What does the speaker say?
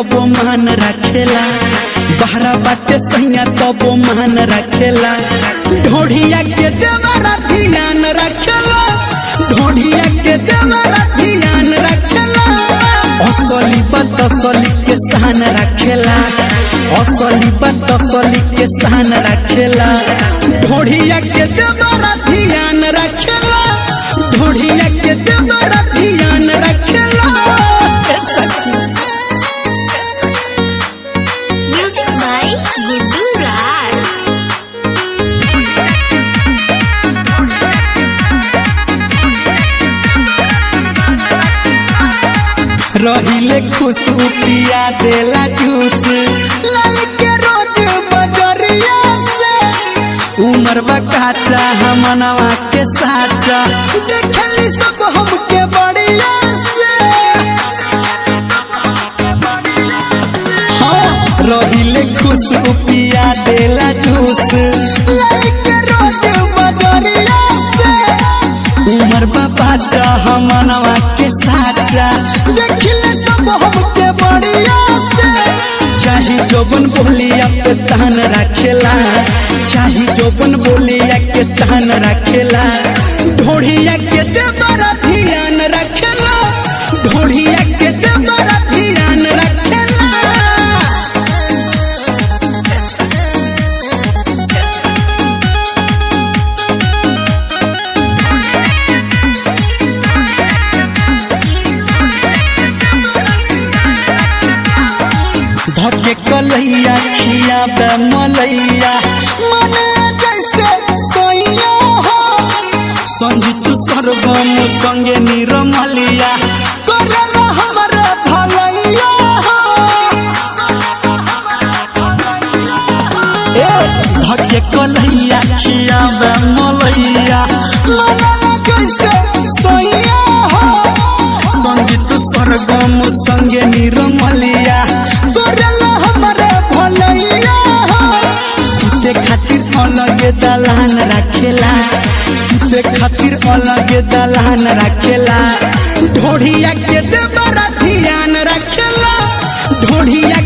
तबो मान रखेला, बहरा बाटे सैया तबो मान रखेला। ढोढ़िया के देवरा ध्यान रखेला, ढोढ़िया के देवरा ध्यान रखेला। असली बात असली के शान रखेला, असली बात असली के शान रखेला। ढोढ़िया के देवरा ध्यान रखेला, ढोढ़िया के देवरा ध्यान रखेला। रहिले खुशबू पिया देला जूस लाके रोज बजरिया से। उमर बकाचा हमनवा के साचा, देखली सब हमके बढ़िया से। हाँ रहिले खुशबू पिया देला जूस लाके रोज बजरिया से। उमर बकाचा हमनवा के साचा, देखले सब हमके बढ़िया से। चाही जोबन बोलिया पे तान रखेला, चाही जोबन बोलिया के तान रखेला। ढोढ़िया के देवरा ध्यान रखेला, ढोढ़िया के देवरा ध्यान रखेला। धके कलैया खिया बे मलैया, मने जैसे सोइया हो। संगीत सरगम संगे निरमलिया, करेला हमरे भलैया हो। धके कलैया खिया बे मलैया, मने जैसे सोइया हो। संगीत सरगम संगे निरमलिया, अलगे दलान रखेला, सुते खातिर अलगे दलान रखेला। ढोढ़िया के देवरा ध्यान रखेला, ढोढ़िया